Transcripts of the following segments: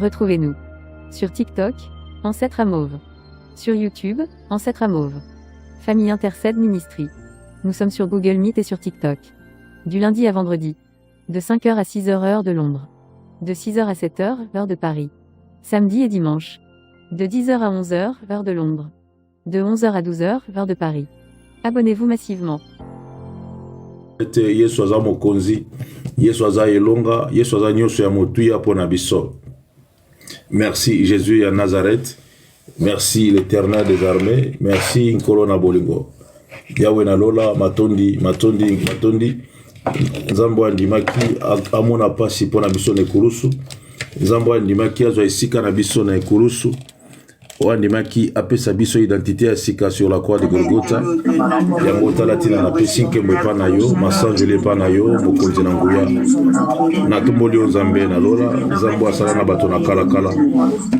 Retrouvez-nous sur TikTok, Ancêtre à Mauve. Sur YouTube, Ancêtre à Mauve. Famille Intercède Ministry. Nous sommes sur Google Meet et sur TikTok. Du lundi à vendredi. De 5h à 6h heure de Londres. De 6h à 7h, heure de Paris. Samedi et dimanche. De 10h à 11h, heure de Londres. De 11h à 12h, heure de Paris. Abonnez-vous massivement. Yesu aza mokonzi, Yesu aza elonga, Yesu aza nyonso ya motuya pona biso. Merci Jésus à Nazareth. Merci l'Éternel des armées. Merci Nkolo na bolingo. Yahweh na lola matondi. Nzambo andimaki amona pasi pona biso na ekurusu. Nzambo andimaki azwa esika na biso na ekurusu. Andimaki apesa biso identité ya sika sur la croix de Golgotha. Yango talatina na pesi nkembo epa na yo, masanjeli epa na yo, mokonzi na nguya. Na tomboli yo Nzambe na lola, Nzambo asala na bato na kalakala.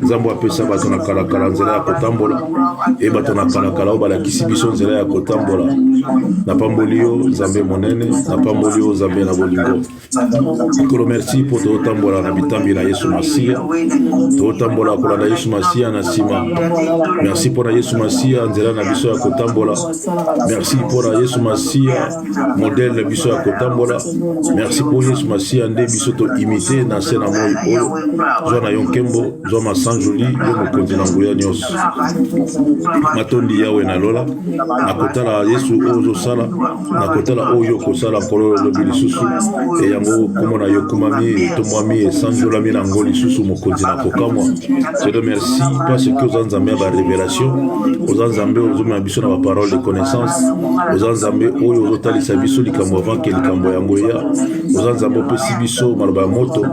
Nzambo apesa bato na kalakala nzela ya kotambola. E bato na kalakala obalakisi biso nzela ya kotambola. Na pamboli yo Nzambe monene, na pamboli yo Nzambe na bolingo. Nkolo merci pour totambola na bitambi na Yesu Masia. Totambola kolanda Yesu Masia na sima. Merci pour Yesu Masia nzela na biso ya kotambola. Merci pour Yesu Masia modèle na biso ya kotambola. Merci pour Yesu Masia nde biso to imiter na sena moi oyo. Zo na yonkembo, zo masanjoli yo mokonzi na nguya nyos. Matondi yawe na lola. Na kotala Yesu ozo sala, na kotala oyo kosala kolo lobi lisusu. E yango komona yo kumami, tomwami e sanjolami na ngoli susu mokonzi na kokamwa. Je te remercie parce que aux Nzambe ba révélation, aux Nzambe aux ma biso na ba parole de connaissance, aux Nzambe oyo ozotalisa biso likambo avant que likambo yango ya, aux Nzambe pesi biso maloba moto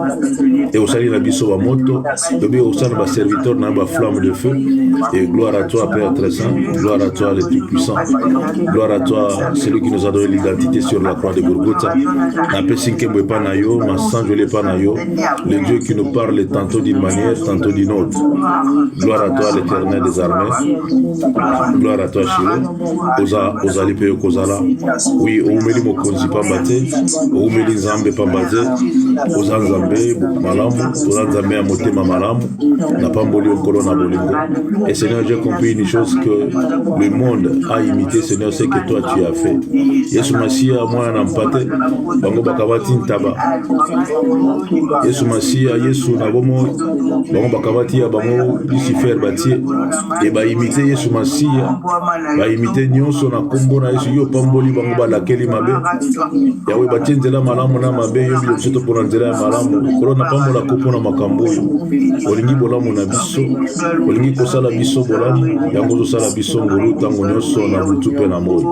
et osali na biso ba moto, lobi osali ba serviteur na ba flamme de feu. Et gloire à toi Père très saint, gloire à toi le Tout-Puissant, gloire à toi celui qui nous a donné l'identité sur la croix de Golgotha. Na pesi nkembo epa na yo, masanjoli epa na yo, le Dieu qui nous parle tantôt d'une manière, tantôt d'une autre. Gloire à toi l'Éternel des armées. Gloire à toi Shilo. Ozali pe kozala. Oui, oumeli mokonzi pambate, oumeli Nzambe pambate, oza Nzambe malamu, oza Nzambe ya motema malamu, na pamboli okolo na bolingo. Et Seigneur, j'ai compris une chose que le monde a imité, Seigneur, c'est que toi tu as fait. Yesu Masia, moi na mpate, bango bakabati ntaba. Yesu Masia, Yesu na bomo, bango bakabati ya bango Lucifer batie. Et ba imité Yesu Masia, ba imité nyonso na kombo na Yesu yo pamboli bango balakeli mabe. Yawe batie nzela malamu na mabe yo bilo soto pona nzela ya malamu. Kolo na pambola kopo na makambo yo. Olingi bolamu na biso, olingi kosala biso bolamu, yango zosala biso ngolu tango nyonso na butu pe na moi.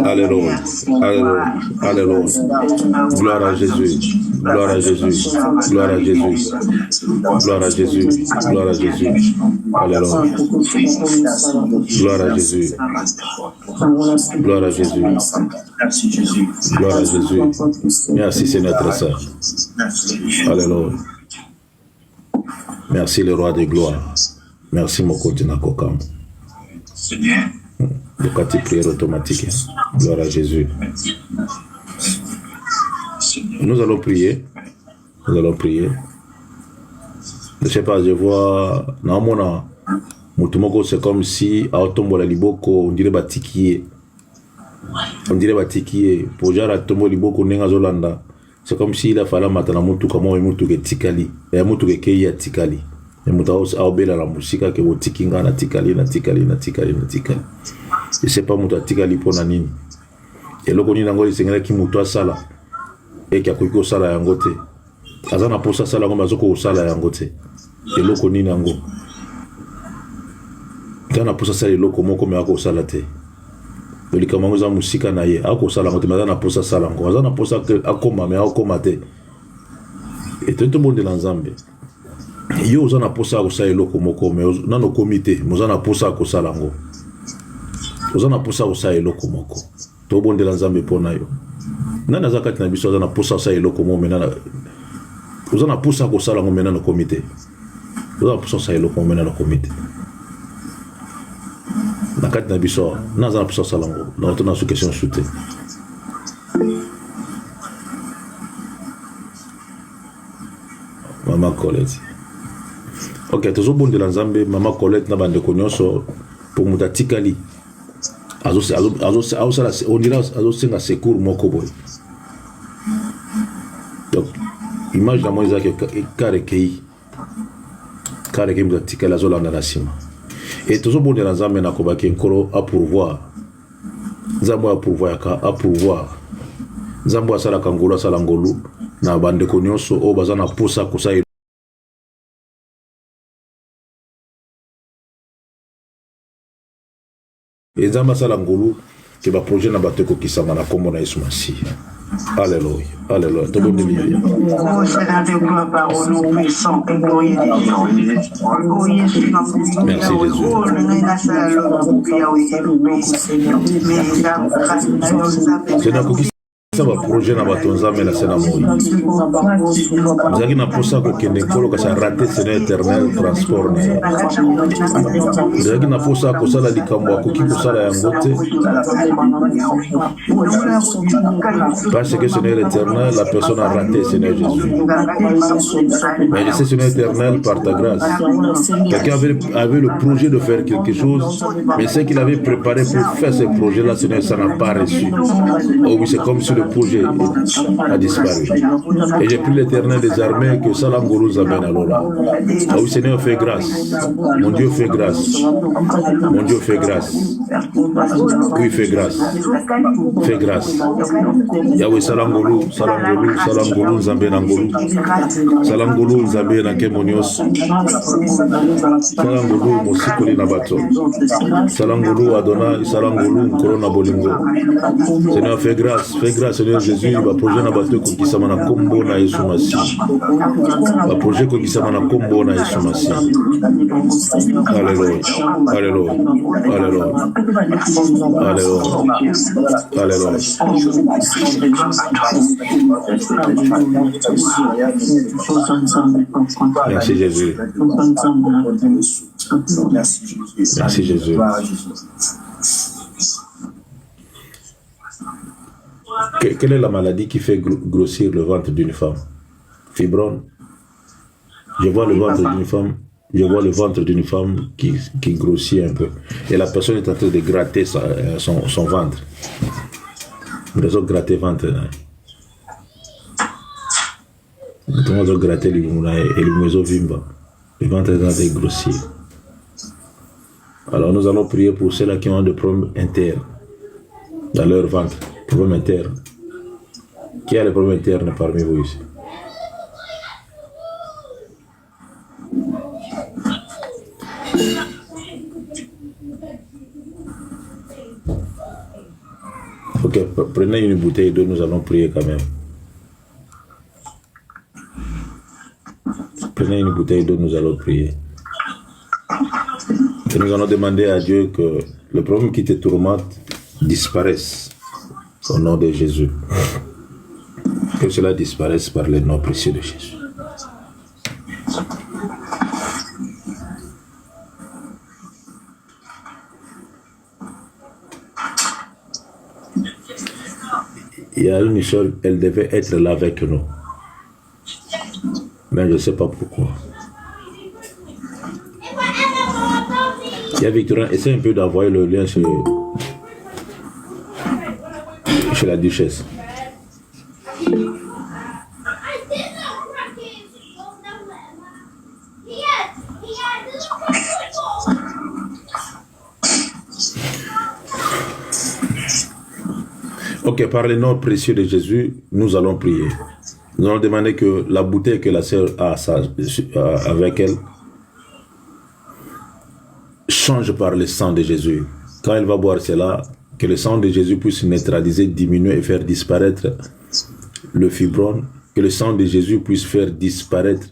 Alléluia, alléluia, alléluia. Gloire à Jésus, gloire à Jésus, gloire à Jésus, gloire à Jésus, gloire à Jésus. Alléluia. Gloire à Jésus. Gloire à Jésus. Gloire à Jésus. Merci Seigneur très saint. Alléluia. Merci le roi de gloire. Merci Mokotina Kokam. Le quartier prière automatique. Gloire à Jésus. Nous allons prier. Nous allons prier. Je ne sais pas, je vois. Naomona. Mutumoko, c'est comme si à Otombo la Liboko, on dirait Batikié. On dirait Batikié. Pour Jara Tombo Liboko, Nenga Zolanda. C'est comme s'il a fallu matana mutu kama mutu ke tikali. Ya mutu ke keya tikali. Ya mutu aobela la musika ke wotikinga na tikali na tikali na tikali na tikali. Je sais pas mutu tikali pona nini. Et loko ni nango lisengela ki mutu asala. Et ki akoki osala yango te. Azana posa sala ngoma zoko osala yango te. Et loko ni nango. Tana posa sala loko moko me ako osala te. Olika mango za musika na ye ako sala ngote mazana posa sala ngo azana posa akoma me akoma te et tout monde dans Nzambe yo ozana posa ko sala loko moko me nano komite mozana posa ko sala ngo ozana posa ko sala loko moko to bonde dans Nzambe pona yo nana zakati na biso ozana posa sala loko moko me nana ozana posa ko sala ngo me nano komite ozana posa sala loko me nano komite na kati na biso naza na puissance salango na retourne sur question shooté. Mama Colette. Ok, tozobondela Nzambe Mama Colette na bande nyonso pour muta tikali. On dira azosenga secours moko boy. Donc image na moi ezaki karekei muta tikali azolanda na sima. Et tozobondela Nzambe na kobaki nkolo a pourvoir. Nzambe a pourvoir a pourvoir. Nzambe asala kangolo asala ngolu na bande nyonso o bazana posa kosa et Nzambe asala ngolu ke ba projet na bato kokisama na kombo na Yesu Masihi. Alléluia, alléluia. Tout le monde dit bien. Merci Jésus. Ça va projet na bato Nzambe na sena moi. Zaki na posa ko kende kolo ka sa rater Seigneur éternel transport na. Zaki na posa ko sala likambo ko ki ko sala yango te. Parce que Seigneur éternel la personne a raté Seigneur Jésus. Mais je sais Seigneur éternel par ta grâce. Quelqu'un avait le projet de faire quelque chose, mais ce qu'il avait préparé pour faire ce projet là Seigneur ça n'a pas reçu. Oh oui, c'est comme si le projet a disparu. Et j'ai pris l'Éternel des armées que Salam Gourou Zaben alors là. Ah oui, Seigneur, fais grâce. Mon Dieu, fais grâce. Mon Dieu, fais grâce. Oui, fais grâce. Fais grâce. Yahweh Salam Gourou, Zaben Angolou. Salam Gourou Zaben Ankemonios. Salam Gourou Mosikoli Nabato. Salam Gourou Adonai, Salam Gourou Corona Bolingo. Seigneur, fais grâce, Seigneur Jésus, va projet na bato ko kisama na kombo na Yesu Masihi. Va projet ko kisama na kombo na Yesu Masihi. Alléluia. Alléluia. Alléluia. Alléluia. Alléluia. Merci Jésus. Merci Jésus. Quelle est la maladie qui fait grossir le ventre d'une femme? Fibrome. Je vois le ventre d'une femme qui grossit un peu. Et la personne est en train de gratter son ventre. Ils ont gratté le ventre. Ils ont gratté le ventre est en train de grossir. Alors nous allons prier pour ceux-là qui ont des problèmes internes dans leur ventre. Problème interne. Qui a les problèmes internes parmi vous ici? Ok, prenez une bouteille d'eau, nous allons prier quand même. Prenez une bouteille d'eau, nous allons prier. Et nous allons demander à Dieu que le problème qui te tourmente disparaisse. Au nom de Jésus. Que cela disparaisse par le nom précieux de Jésus. Il y a une chose, elle devait être là avec nous. Mais je ne sais pas pourquoi. Il y a Victorine, essaie un peu d'envoyer le lien chez la duchesse. Ok, par le nom précieux de Jésus, nous allons prier. Nous allons demander que la bouteille que la sœur a avec elle change par le sang de Jésus. Quand elle va boire cela, que le sang de Jésus puisse neutraliser, diminuer et faire disparaître le fibrome, que le sang de Jésus puisse faire disparaître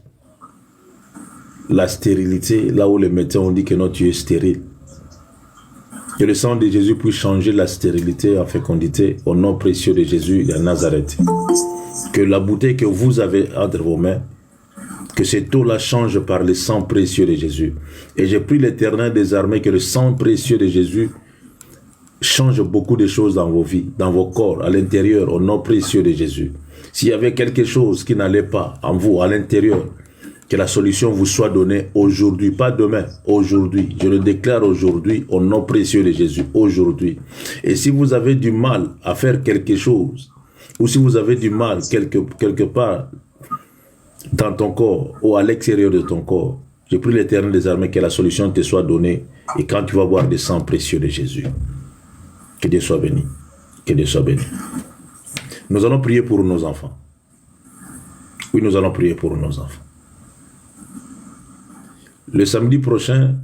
la stérilité, là où les médecins ont dit que non, tu es stérile. Que le sang de Jésus puisse changer la stérilité en fécondité au nom précieux de Jésus de Nazareth. Que la bouteille que vous avez entre vos mains, que cette eau-là change par le sang précieux de Jésus. Et j'ai pris l'Éternel des armées, que le sang précieux de Jésus change beaucoup de choses dans vos vies, dans vos corps, à l'intérieur, au nom précieux de Jésus. S'il y avait quelque chose qui n'allait pas en vous, à l'intérieur, que la solution vous soit donnée aujourd'hui, pas demain, aujourd'hui. Je le déclare aujourd'hui au nom précieux de Jésus, aujourd'hui. Et si vous avez du mal à faire quelque chose, ou si vous avez du mal quelque part dans ton corps ou à l'extérieur de ton corps, je prie l'Éternel des armées que la solution te soit donnée et quand tu vas boire le sang précieux de Jésus. Que Dieu soit béni. Que Dieu soit béni. Nous allons prier pour nos enfants. Oui, nous allons prier pour nos enfants. Le samedi prochain,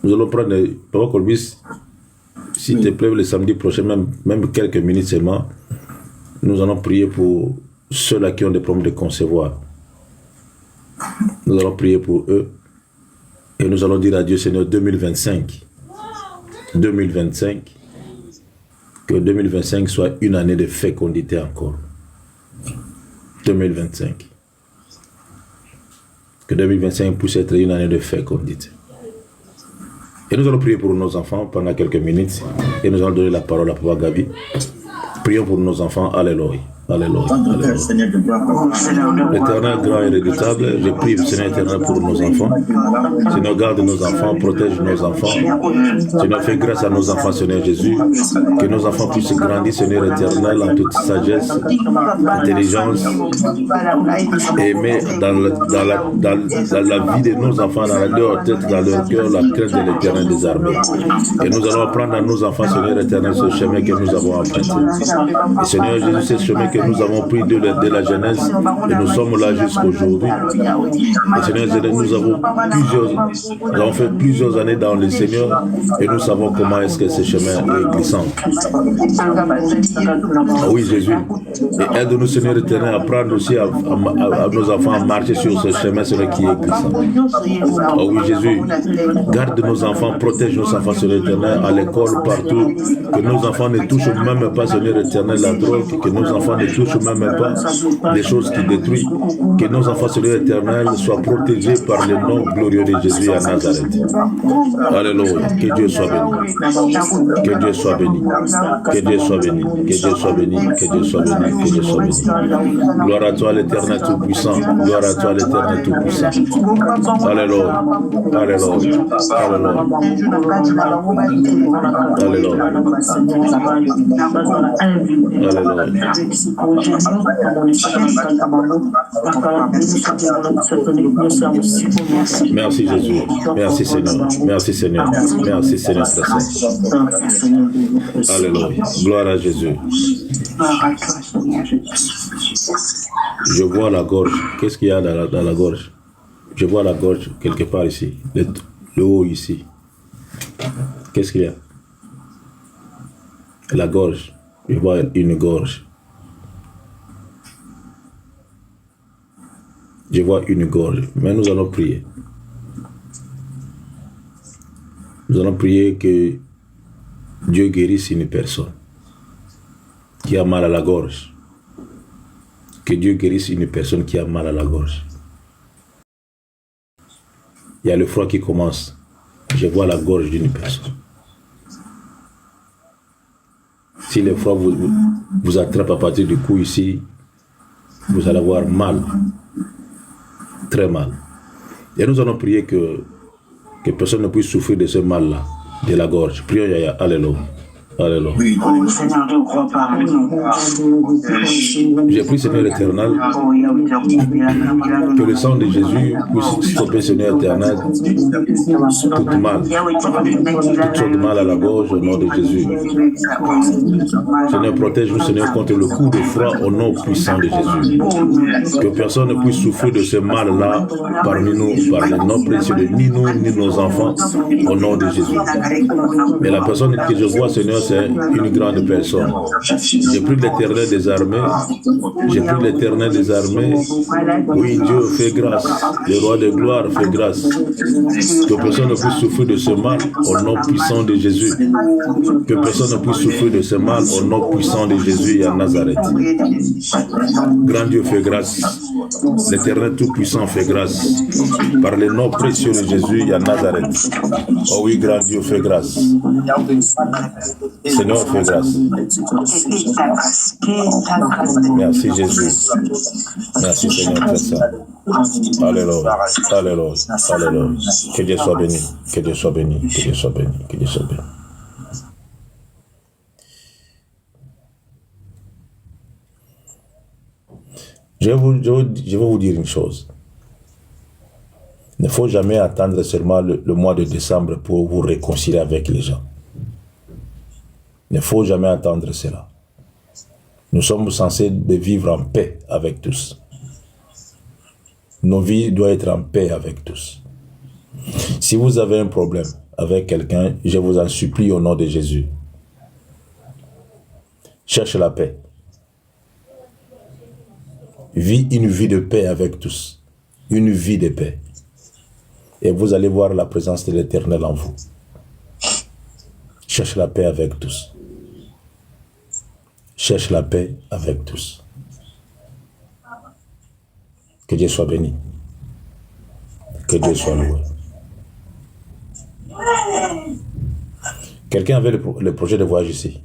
nous allons prendre, Papa Colbis, s'il te plaît, le samedi prochain, même quelques minutes seulement, nous allons prier pour ceux-là qui ont des problèmes de concevoir. Nous allons prier pour eux et nous allons dire à Dieu, Seigneur, 2025, que 2025 soit une année de fécondité encore. 2025. Que 2025 puisse être une année de fécondité. Et nous allons prier pour nos enfants pendant quelques minutes et nous allons donner la parole à Papa Gabi. Prions pour nos enfants. Alléluia. Alléluia. L'éternel grand et redoutable, je prie, Seigneur éternel, pour nos enfants. Seigneur, garde nos enfants, protège nos enfants. Seigneur, fais grâce à nos enfants, Seigneur Jésus. Que nos enfants puissent grandir, Seigneur éternel, en toute sagesse, intelligence, aimer dans la vie de nos enfants, dans leur tête, dans leur cœur, la crainte de l'éternel des armées. Et nous allons apprendre à nos enfants, Seigneur éternel, ce chemin que nous avons emprunté. Et Seigneur Jésus, ce chemin que nous avons pris de la jeunesse et nous sommes là jusqu'aujourd'hui. Et Seigneur, nous avons fait plusieurs années dans le Seigneur et nous savons comment est-ce que ce chemin est glissant. Ah oui, Jésus. Et aide-nous, Seigneur éternel, à apprendre aussi à nos enfants à marcher sur ce chemin, Seigneur, qui est glissant. Ah oui, Jésus. Garde nos enfants, protège nos enfants, Seigneur éternel, à l'école, partout. Que nos enfants ne touchent même pas, Seigneur éternel, la drogue. Que nos enfants ne touchent même pas des choses qui détruisent. Que nos enfants, Seigneur éternel, soient protégés par le nom glorieux de Jésus à Nazareth. Alléluia. Que Dieu soit béni. Que Dieu soit béni. Que Dieu soit béni. Que Dieu soit béni. Que Dieu soit béni. Que Dieu soit béni. Gloire à toi, l'Éternel Tout-Puissant. Gloire à toi, l'Éternel Tout-Puissant. Alléluia. Alléluia. Alléluia. Alléluia. Merci Jésus. Merci Seigneur. Merci Seigneur. Merci Seigneur. Alléluia. Gloire à Jésus. Je vois la gorge. Qu'est-ce qu'il y a dans la gorge? Je vois la gorge quelque part ici. Le haut ici. Qu'est-ce qu'il y a? La gorge. Je vois une gorge. Je vois une gorge. Mais nous allons prier. Nous allons prier que Dieu guérisse une personne qui a mal à la gorge. Que Dieu guérisse une personne qui a mal à la gorge. Il y a le froid qui commence. Je vois la gorge d'une personne. Si le froid vous attrape à partir du cou ici, vous allez avoir mal. Très mal. Et nous allons prier que personne ne puisse souffrir de ce mal-là, de la gorge. Prions, Yaya. Alléluia. Alléluia. J'ai pris, Seigneur éternel, que le sang de Jésus puisse stopper, Seigneur éternel, toute mal, toute sorte de mal à la gorge au nom de Jésus. Seigneur, protège-nous, Seigneur, contre le coup de froid au nom puissant de Jésus. Que personne ne puisse souffrir de ce mal-là parmi nous, par le nom précieux de ni nous, ni nos enfants, au nom de Jésus. Mais la personne que je vois, Seigneur, c'est une grande personne. J'ai pris l'Éternel des armées. J'ai pris l'Éternel des armées. Oui, Dieu fait grâce. Le roi de gloire fait grâce. Que personne ne puisse souffrir de ce mal au nom puissant de Jésus. Que personne ne puisse souffrir de ce mal au nom puissant de Jésus et à Nazareth. Grand Dieu fait grâce. L'Éternel Tout-Puissant fait grâce. Par le nom précieux de Jésus et à Nazareth. Oh oui, grand Dieu fait grâce. Seigneur fait grâce. Merci Jésus. Merci Seigneur très saint. Alléluia. Alléluia. Alléluia. Que Dieu soit béni. Que Dieu soit béni. Que Dieu soit béni. Que Dieu soit béni. Je vais vous dire une chose. Il ne faut jamais attendre seulement le mois de décembre pour vous réconcilier avec les gens. Il ne faut jamais attendre cela. Nous sommes censés vivre en paix avec tous. Nos vies doivent être en paix avec tous. Si vous avez un problème avec quelqu'un, je vous en supplie au nom de Jésus. Cherche la paix. Vis une vie de paix avec tous. Une vie de paix. Et vous allez voir la présence de l'Éternel en vous. Cherche la paix avec tous. Cherche la paix avec tous. Que Dieu soit béni. Que Dieu soit loué. Quelqu'un avait le projet de voyager ici.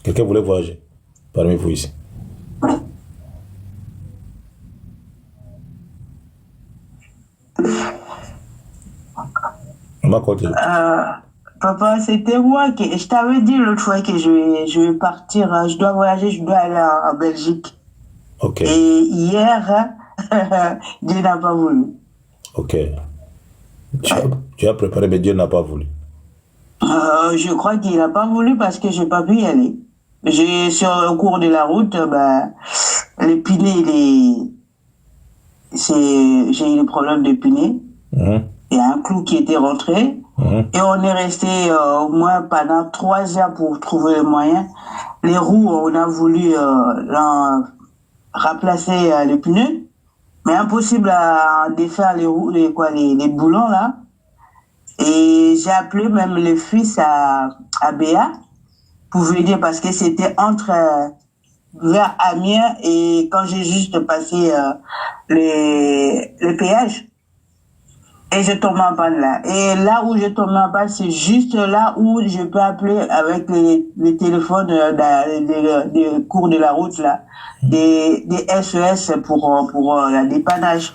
Quelqu'un voulait voyager parmi vous ici. Papa, c'était moi qui... Je t'avais dit l'autre fois que je vais partir, je dois voyager, je dois aller en Belgique. Ok. Et hier, Dieu n'a pas voulu. Ok. Tu as préparé, mais Dieu n'a pas voulu. Je crois qu'il n'a pas voulu parce que je n'ai pas pu y aller. Au cours de la route, l'épinée, j'ai eu le problème d'épinée. Il y a un clou qui était rentré. Et on est resté au moins pendant 3 heures pour trouver le moyen. Les roues, on a voulu remplacer les pneus, mais impossible à défaire les roues, les boulons là. Et j'ai appelé même le fils à Béa pour venir parce que c'était vers Amiens et quand j'ai juste passé le péage. Et je tombe en panne là. Et là où je tombe en panne, c'est juste là où je peux appeler avec les téléphones des cours de la route là, des SES pour la dépannage.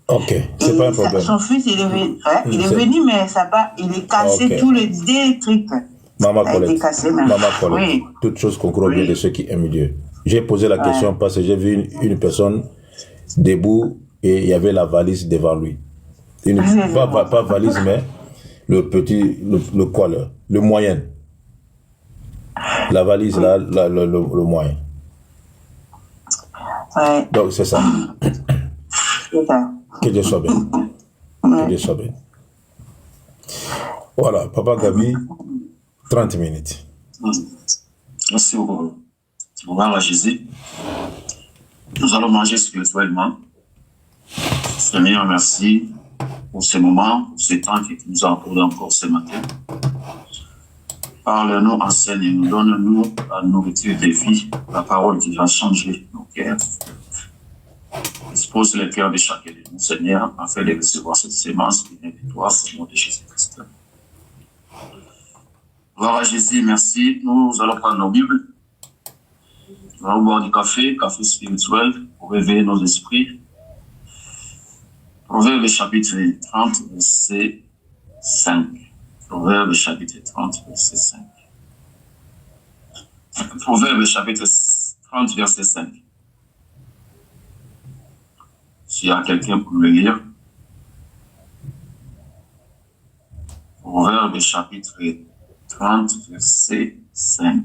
Ok, c'est pas un problème. Son fils, il est venu, mais il est cassé tous les trucs. Maman Colette, oui. Toute chose concourt au bien de ceux qui aiment Dieu. J'ai posé la question parce que j'ai vu une personne debout et il y avait la valise devant lui. Pas valise, mais le petit, le moyen. La valise, là, le moyen. Ouais. Donc, c'est ça. Que Dieu soit béni. Que Dieu soit béni. Voilà, Papa Gabi, 30 minutes. Merci beaucoup. Bonjour Jésus. Nous allons manger spirituellement. Seigneur, merci pour ce moment, pour ce temps que tu nous as accordé encore ce matin. Parle-nous, enseigne-nous, donne-nous la nourriture de vie, la parole qui va changer nos cœurs. Dispose les cœurs de chacun de nous, Seigneur, afin de recevoir cette sémence qui vient de toi, au nom de Jésus-Christ. Gloire à Jésus, merci. Nous allons prendre nos Bibles. Nous allons boire du café spirituel, pour réveiller nos esprits. Proverbe chapitre 30, verset 5. Proverbe chapitre 30, verset 5. Proverbe chapitre 30, verset 5. S'il y a quelqu'un pour le lire. Proverbe chapitre 30, verset 5.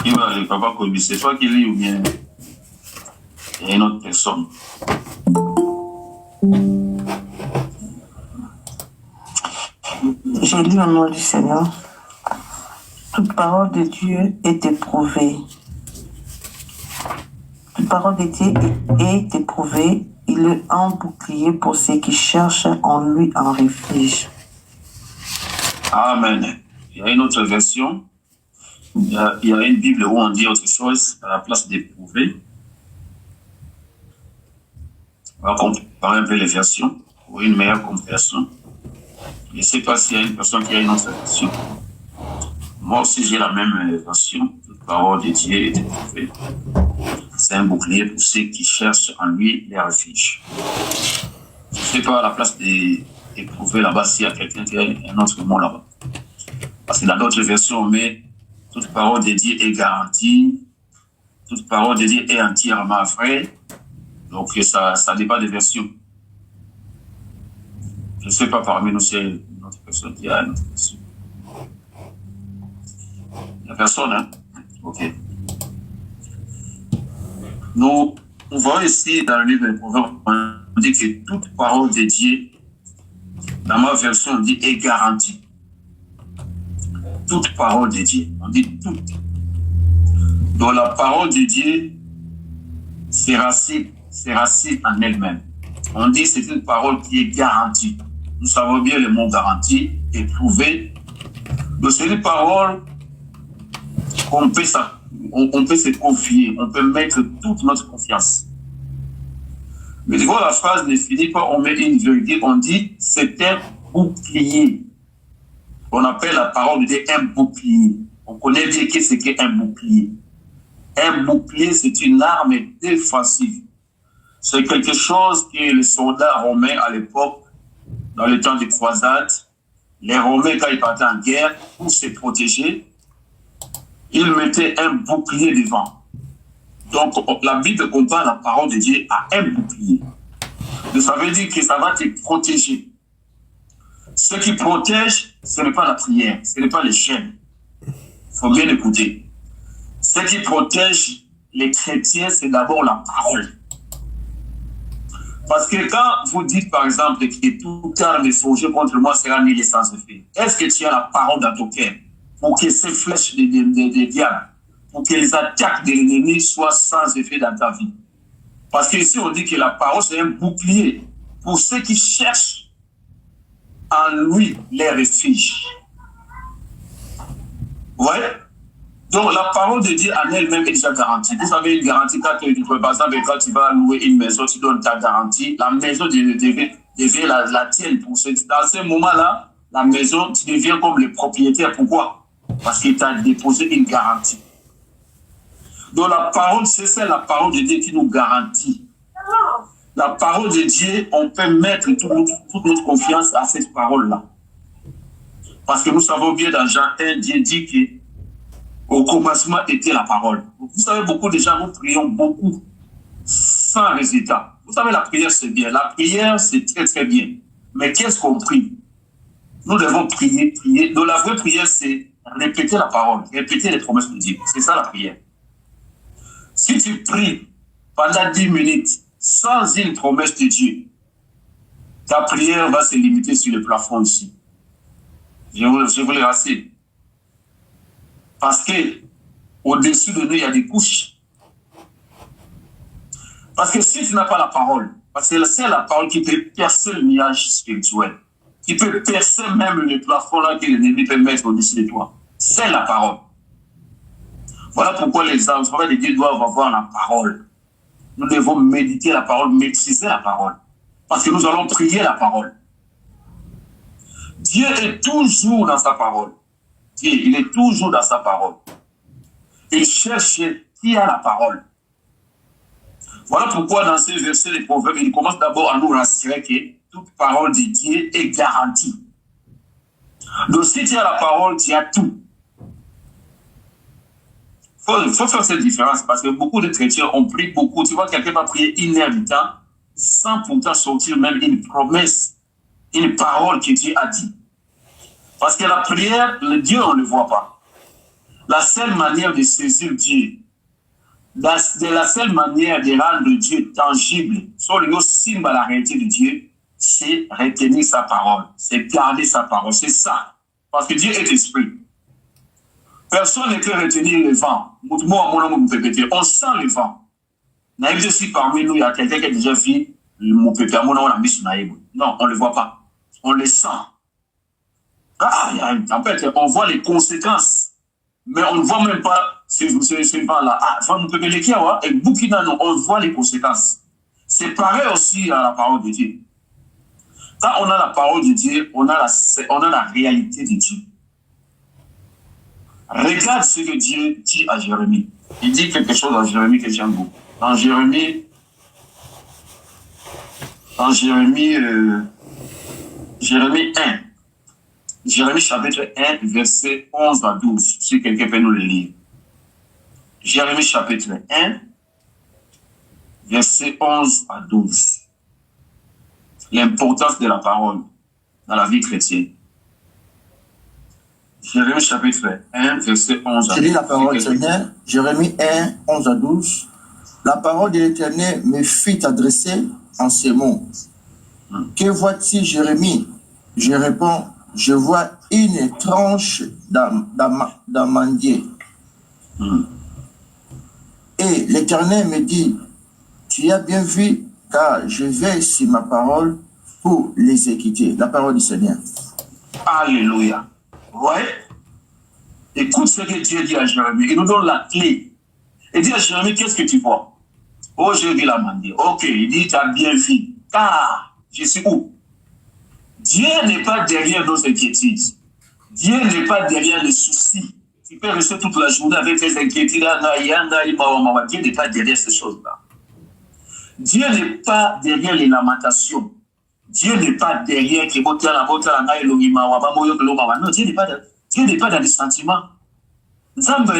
Qui va aller, Papa Kobi, c'est toi qui lis ou bien il y a une autre personne? J'ai lu au nom du Seigneur. Toute parole de Dieu est éprouvée. Toute parole de Dieu est éprouvée. Il est un bouclier pour ceux qui cherchent en lui un refuge. Amen. Il y a une autre version. Il y a une Bible où on dit autre chose à la place d'éprouver. On va comparer un peu les versions pour une meilleure compréhension. Je ne sais pas s'il y a une personne qui a une autre version. Moi aussi, j'ai la même version. Toute parole de Dieu est éprouvée. C'est un bouclier pour ceux qui cherchent en lui les refuges. Je ne sais pas à la place d'éprouver là-bas s'il y a quelqu'un qui a un autre mot là-bas. Parce que dans d'autres versions, on met toute parole de Dieu est garantie, toute parole de Dieu est entièrement vraie. Donc ça dépend des versions. Je ne sais pas parmi nous s'il y a une autre personne qui a une autre version. Il n'y a personne, hein? Ok. Nous, on voit ici dans le livre des Proverbes, on dit que toute parole de Dieu, dans ma version, on dit est garantie. Toute parole de Dieu, on dit toute. Donc la parole de Dieu, c'est racine en elle-même. On dit c'est une parole qui est garantie. Nous savons bien le mot garantie, éprouvé. Donc c'est une parole qu'on peut se confier, on peut mettre toute notre confiance. Mais devant la phrase ne finit pas, on met une virgule, on dit c'est un bouclier. On appelle la parole de Dieu un bouclier. On connaît bien ce qu'est un bouclier. Un bouclier, c'est une arme défensive. C'est quelque chose que les soldats romains à l'époque, dans le temps des croisades, les Romains, quand ils partaient en guerre, pour se protéger, ils mettaient un bouclier devant. Donc, la Bible compare la parole de Dieu à un bouclier. Donc, ça veut dire que ça va te protéger. Ce qui protège, ce n'est pas la prière, ce n'est pas les chaînes. Il faut bien écouter. Ce qui protège les chrétiens, c'est d'abord la parole. Parce que quand vous dites, par exemple, que tout arme forgé contre moi sera nul sans effet, est-ce que tu as la parole dans ton cœur pour que ces flèches des diables, pour que les attaques de l'ennemi soient sans effet dans ta vie? Parce qu'ici, on dit que la parole, c'est un bouclier pour ceux qui cherchent en lui les refuges. Vous voyez? Donc la parole de Dieu en elle-même est déjà garantie. Vous savez, une garantie, par exemple, quand tu vas louer une maison, tu donnes ta garantie. La maison devient la tienne. Dans ce moment-là, la maison, tu deviens comme le propriétaire. Pourquoi? Parce qu'il t'a déposé une garantie. Donc la parole, c'est la parole de Dieu qui nous garantit. La parole de Dieu, on peut mettre toute notre confiance à cette parole-là. Parce que nous savons bien dans Jean 1, Dieu dit que au commencement était la parole. Vous savez, beaucoup de gens, nous prions beaucoup sans résultat. Vous savez, la prière, c'est bien. La prière, c'est très, très bien. Mais qu'est-ce qu'on prie? Nous devons prier. Donc la vraie prière, c'est répéter la parole, répéter les promesses de Dieu. C'est ça la prière. Si tu pries pendant 10 minutes sans une promesse de Dieu, ta prière va se limiter sur le plafond ici. Je vous le rassure. Parce que au-dessus de nous, il y a des couches. Parce que si tu n'as pas la parole, parce que c'est la parole qui peut percer le nuage spirituel, qui peut percer même le plafond là que l'ennemi peut mettre au-dessus de toi. C'est la parole. Voilà pourquoi les enfants de Dieu doivent avoir la parole. Nous devons méditer la parole, maîtriser la parole. Parce que nous allons prier la parole. Dieu est toujours dans sa parole. Dieu, il est toujours dans sa parole. Il cherche qui a la parole. Voilà pourquoi dans ces versets des Proverbes, il commence d'abord à nous rassurer que toute parole de Dieu est garantie. Donc si tu as la parole, tu as tout. Il faut faire cette différence parce que beaucoup de chrétiens ont prié beaucoup. Tu vois, quelqu'un va prier 1 heure du temps sans pourtant sortir même une promesse, une parole que Dieu a dit. Parce que la prière, le Dieu, on ne le voit pas. La seule manière de saisir Dieu, la seule manière de rendre Dieu tangible, sur le symbole à la réalité de Dieu, c'est retenir sa parole, c'est garder sa parole, c'est ça. Parce que Dieu est esprit. Personne ne peut retenir le vent. On sent le vent. Naïve aussi parmi nous, il y a quelqu'un qui a déjà vu mon pépé. Non, on ne le voit pas. On le sent. En fait, on voit les conséquences. Mais on ne voit même pas ce vent-là. On voit les conséquences. C'est pareil aussi à la parole de Dieu. Quand on a la parole de Dieu, on a la réalité de Dieu. Regarde ce que Dieu dit à Jérémie. Il dit quelque chose à Jérémie que j'aime beaucoup. En Jérémie 1. Jérémie chapitre 1, verset 11 à 12. Si quelqu'un peut nous le lire. Jérémie chapitre 1, verset 11 à 12. L'importance de la parole dans la vie chrétienne. Jérémie chapitre 1, verset 11 à 12. Je lis la parole du Seigneur. Jérémie 1, 11 à 12. La parole de l'Éternel me fit adresser en ces mots. Que vois-tu, Jérémie? Je réponds, je vois une tranche d'amandier. Et l'Éternel me dit, tu as bien vu, car je vais sur ma parole pour l'exécuter. La parole du Seigneur. Alléluia. Ouais. Écoute ce que Dieu dit à Jérémie. Il nous donne la clé. Il dit à Jérémie, qu'est-ce que tu vois? Oh, j'ai vu l'amandier. Ok, il dit, tu as bien vu. Car, je suis où? Dieu n'est pas derrière nos inquiétudes. Dieu n'est pas derrière les soucis. Tu peux rester toute la journée avec les inquiétudes. Dieu n'est pas derrière ces choses-là. Dieu n'est pas derrière les lamentations. Dieu n'est pas derrière que non, Dieu n'est pas dans les sentiments. Zamba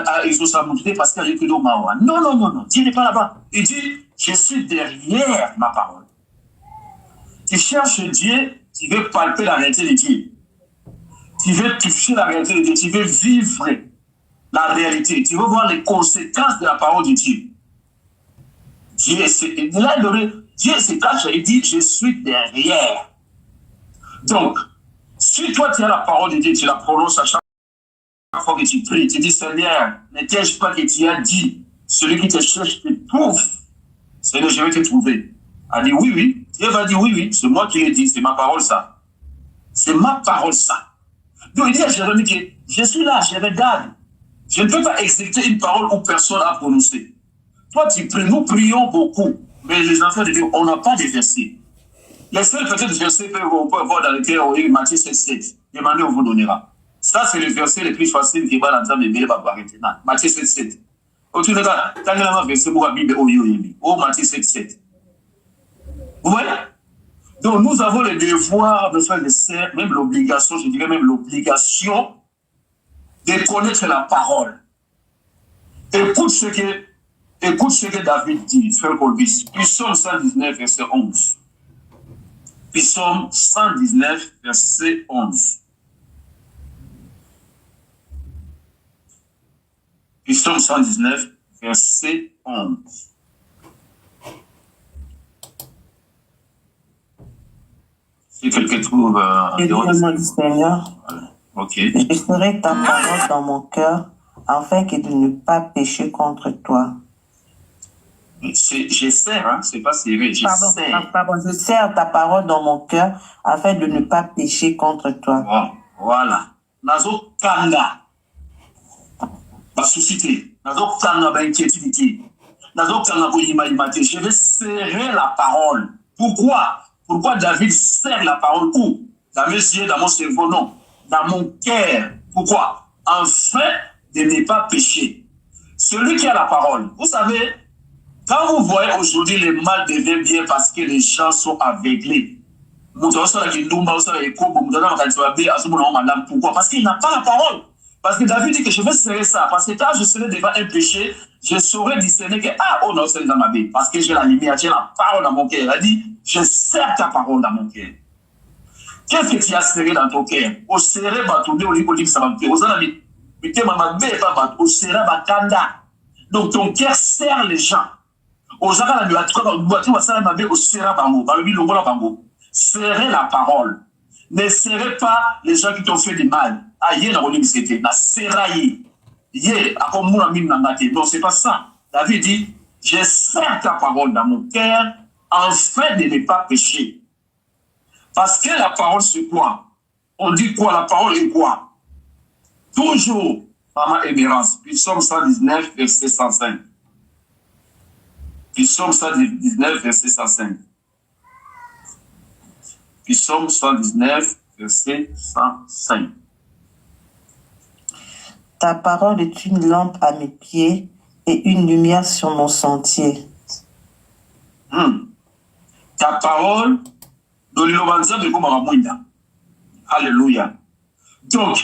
a exaucé parce qu'il y a eu que non, non. Dieu n'est pas là-bas. Il dit, je suis derrière ma parole. Tu cherches Dieu, tu veux palper la réalité de Dieu. Tu veux toucher la réalité de Dieu, tu veux vivre la réalité. Tu veux voir les conséquences de la parole de Dieu. Dieu se cache et dit, je suis derrière. Donc, si toi tu as la parole de Dieu, tu la prononces à chaque fois que tu pries, tu dis, Seigneur, ne t'ai-je pas que tu as dit, celui qui te cherche te trouve. Seigneur, je vais te trouver. Elle dit, oui. Dieu va dire, oui, c'est moi qui l'ai dit, c'est ma parole ça. C'est ma parole ça. Donc il dit à Jérémie que je suis là, je regarde. Je ne peux pas exécuter une parole où personne n'a prononcé. Toi, tu pries, nous prions beaucoup, mais les enfants de Dieu, on n'a pas de versets. Les seuls peut-être versets qu'on peut avoir dans le cœur, Matthieu 7,7. Demandez, on vous donnera. Ça, c'est le verset le plus facile qui va dans le Bible. Matthieu 7,7. Au-dessus de ça, quand il y a un verset pour la Bible, Matthieu 7,7. Vous voyez? Donc, nous avons le devoir de faire des serres, même l'obligation, je dirais même l'obligation de connaître la parole. Écoute ce que David dit, frère Colbis. Psaume 119, verset 11. Psaume 119, verset 11. Psaume 119, verset 11. Si quelqu'un trouve du Seigneur, ok. je serai ta parole dans mon cœur, afin que de ne pas pécher contre toi. Je sers, hein, c'est pas serré, je sers. Pardon, je sers ta parole dans mon cœur, afin de ne pas pécher contre toi. Bon, voilà. Nazo kanga, ba suscité. Nazo kanga ba inquiétude. Nazo kanga ba imaginaté. Je vais serrer la parole. Pourquoi? Pourquoi David serre la parole où? Dans mes yeux, dans mon cerveau, non. Dans mon cœur. Pourquoi? Afin de ne pas pécher. Celui qui a la parole, vous savez, quand vous voyez aujourd'hui le mal devient bien parce que les gens sont aveuglés. Pourquoi? Parce qu'il n'a pas la parole. Parce que David dit que je vais serrer ça. Parce que quand je serai devant un péché, je saurai discerner que, oh non, c'est dans ma vie. Parce que j'ai la lumière, j'ai la parole dans mon cœur. Il a dit, je serre ta parole dans mon cœur. Qu'est-ce que tu as serré dans ton cœur? Au serré, tourner au livre, ça va me faire. Au serré, donc ton cœur serre les gens. Serrer la parole. ne seraient pas les gens qui t'ont fait du mal. Ah, hier, on a dit, na serayi. Hier, à comme mon ami Nangate. Non, c'est pas ça. David dit, j'ai serre ta parole dans mon cœur, afin de ne pas pécher. Parce que la parole, c'est quoi? On dit quoi? La parole est quoi? Toujours, Maman Émérance, Psaume 119, verset 105. Psaume 119, verset 105. Psaume 119, verset 105. Ta parole est une lampe à mes pieds et une lumière sur mon sentier. Ta parole, alléluia. Donc,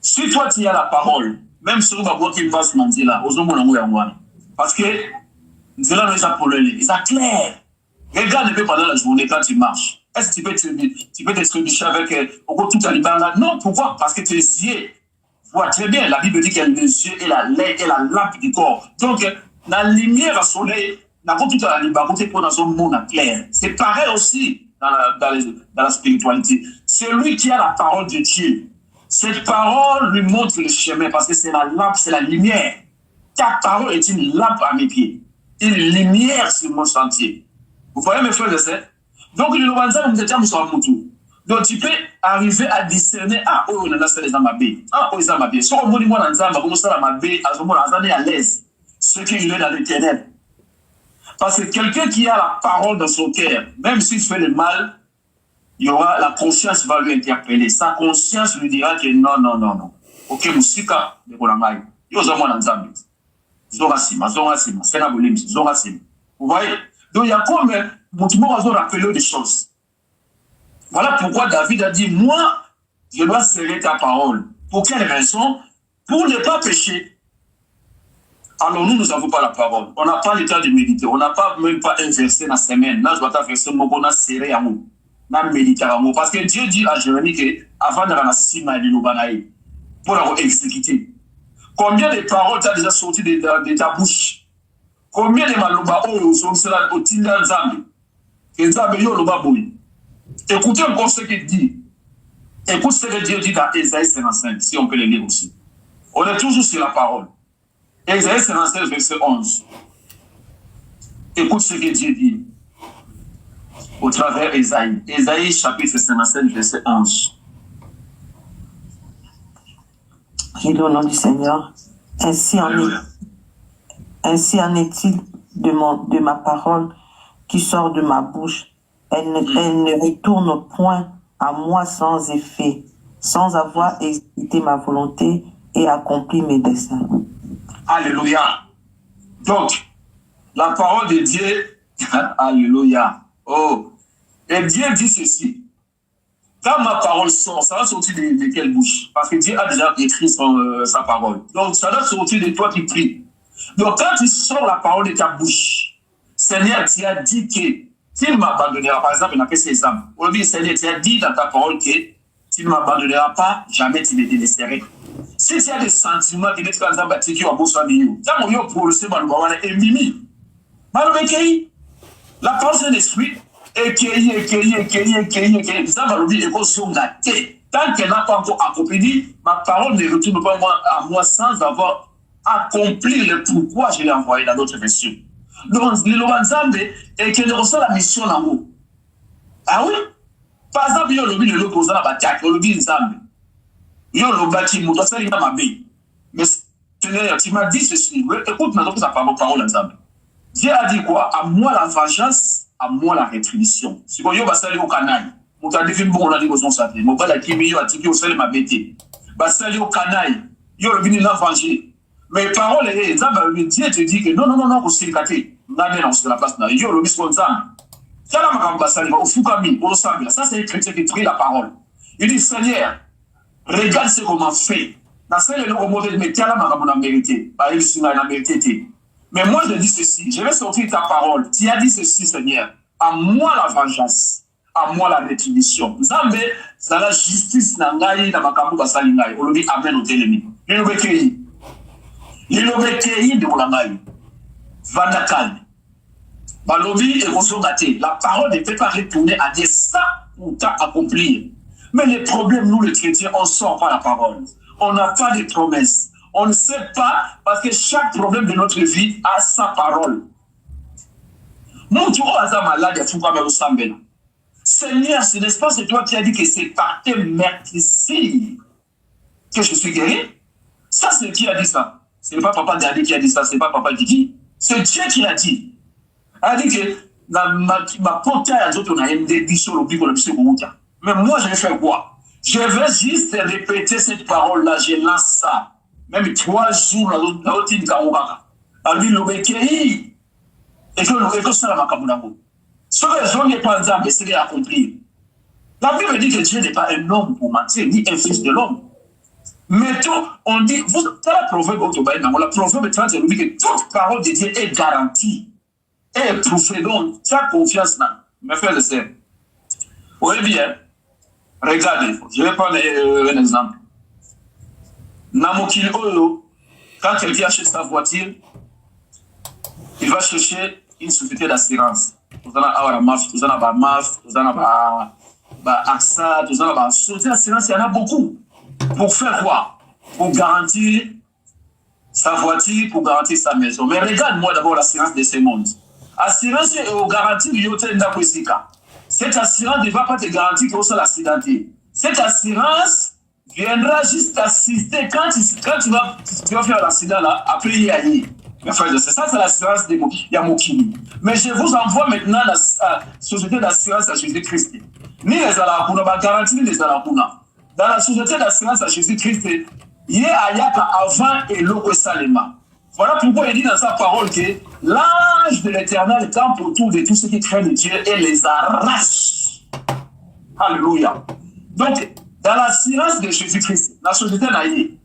si toi tu as la parole, même si tu vas voir qu'il passe là, parce que c'est là c'est clair. Regarde un peu pendant la journée quand tu marches. Est-ce que tu peux t'extrémicher avec tout à là? Non, pourquoi? Parce que tes yeux voient très bien. La Bible dit que les yeux et la lampe du corps. Donc, la lumière au soleil, tout à la clair. C'est pareil aussi dans la spiritualité. C'est lui qui a la parole de Dieu. Cette parole lui montre le chemin parce que c'est la lampe, c'est la lumière. Ta parole est une lampe à mes pieds, une lumière sur mon sentier. Vous voyez mes frères et sœurs? Donc, le Rwanda, nous étions sur un moutou. Donc, tu peux arriver à discerner, ah, oh, on a fait les amabés. Ah, oh, les amabés. Si on dit, moi, dans le comme ça, l'amabé, on est à l'aise. Ce qui est dans l'éternel. Parce que quelqu'un qui a la parole dans son cœur, même s'il fait le mal, il y aura, la conscience va lui interpeller. Sa conscience lui dira que non, non, non, non. Ok, musika, de Kolangaï. Yo, zamo dans Zambie. Zorasima, Zorasima, Senabolim, Zorasima. Vous voyez? Donc, il y a comme, Moutoumou a rappelé des choses. Voilà pourquoi David a dit, moi, je dois serrer ta parole. Pour quelle raison? Pour ne pas pécher. Alors nous n'avons pas la parole. On n'a pas le temps de méditer. On n'a pas même pas un verset dans la semaine. Là, je dois verser mon bon, on a serré à nous. On a médité à nous. Parce que Dieu dit à Jérémie qu'avant de rendre Sima et de pour l'avoir exécuté. Combien de paroles t'as déjà sorti de ta bouche? Combien de maloba sont cela au Tinda Nzambi? Que Nzambi yo loba boui. Écoutez encore ce qu'il dit. Écoute ce que Dieu dit dans Ésaïe 55, si on peut le lire aussi. On est toujours sur la parole. Ésaïe 56, verset 11. Écoute ce que Dieu dit au travers d'Ésaïe. Ésaïe chapitre 57, verset 11. J'ai lu au nom du Seigneur. Ainsi en est-il de ma parole qui sort de ma bouche. Elle ne retourne point à moi sans effet, sans avoir exécuté ma volonté et accompli mes desseins. Alléluia. Donc, la parole de Dieu, alléluia. Oh, et Dieu dit ceci. Quand ma parole sort, ça va sortir de quelle bouche? Parce que Dieu a déjà écrit sa parole. Donc, ça doit sortir de toi qui prie. Donc, quand tu sors la parole de ta bouche, Seigneur, tu as dit que tu ne m'abandonneras pas. Par exemple, on a fait ces âmes. Aujourd'hui, Seigneur, tu as dit dans ta parole que tu ne m'abandonneras pas, jamais tu ne te délaisserai. Si tu as des sentiments qui ne sont pas bâtis, qui ont besoin de nous, quand on y pour le séman, on va être mimi. La parole c'est l'esprit. Écueilli. Ça va l'oublier, et qu'on s'en gâté. Tant qu'elle n'a pas encore accompli, ma parole ne retourne pas à moi sans avoir accompli le pourquoi je l'ai envoyé dans d'autres versions. Donc, le Lobanzambe et qu'elle reçoit la mission en haut. Ah oui? Par exemple, il y a le l'opposant à Batak, le lobby Nzambe. Il y a le bâti, mon doigt, il y a ma baie. Mais Seigneur, tu m'as dit ceci. Écoute, maintenant, ça parle parole Nzambe. Dieu a dit quoi? À moi la vengeance, à moi la rétribution. Si vous avez au canal, vous avez dit bon, on a dit aux gens, mon bas la kimi, a dit au sol ma bête. Basali au canal, il y a le venu la venger. Mais parole est, Dieu te dit que non, vous s'il caté. On a bien la place, il y a le mis sur Nzambe. Ça, c'est les chrétiens qui prient la parole. Il dit, Seigneur, regarde ce qu'on m'a fait. Mais moi, je dis ceci, je vais sortir ta parole. Tu as dit ceci, Seigneur. À moi la vengeance, à moi la rétribution. Nzambe, c'est la justice na ngai na makambo basali ngai. On dit amen au télémi. L'ilobekei de Molangai. Vandakal. Balobi et Rosogate. La parole ne peut pas retourner à dire ça ou t'as accompli. Mais les problèmes, nous les chrétiens, on ne sort pas la parole. On n'a pas de promesses. On ne sait pas, parce que chaque problème de notre vie a sa parole. Seigneur, ce n'est pas c'est toi qui as dit que c'est par tes meurtrissures que je suis guéri? Ça, c'est qui a dit ça? Ce n'est pas Papa Daddy qui a dit ça, ce n'est pas Papa Didi. C'est Dieu qui l'a dit. Il a dit que ma porte à d'autres, on a une dédition au bible, mais moi, je vais faire quoi? Je vais juste répéter cette parole-là, je lance ça. Même 3 jours, la route de Kamouraka. Alors, il le et que ça, la Kamourako. Ce que les gens n'ont pas dit, c'est accomplir. La Bible dit que Dieu n'est pas un homme pour mentir, ni un fils de l'homme. Mais tout, on dit, vous, dans la proverbe, la proverbe 30, on dit que toute parole de Dieu est garantie, est éprouvée. Donc, tu as confiance là. Mes frères et sœurs. Oui, bien. Regardez, je vais prendre un exemple. Namokil Olo, quand quelqu'un achète sa voiture, il va chercher une société d'assurance. Vous en avez la MAF, vous en avez la MAF, vous en avez AXA, vous en avez la société d'assurance, il y en a beaucoup. Pour faire quoi? Pour garantir sa voiture, pour garantir sa maison. Mais regarde-moi d'abord l'assurance de ce monde. Assurance est au garantie du hôtel d'Akwesika. Cette assurance ne va pas te garantir que vous allez l'accidenter. Cette assurance viendra juste t'assister quand tu vas faire l'accident là, après y aller. C'est ça, c'est l'assurance de Yamokini. Mais je vous envoie maintenant la société d'assurance à Jésus-Christ. Ni les Alakuna, ma garantie ni les Alakuna. Dans la société d'assurance à Jésus-Christ, il y a Ayaka avant et l'eau Salema. Voilà pourquoi il dit dans sa parole que l'ange de l'Éternel campe autour de tous ceux qui craignent Dieu et les arrache. Alléluia. Donc, dans l'assurance de Jésus-Christ, la société naïve,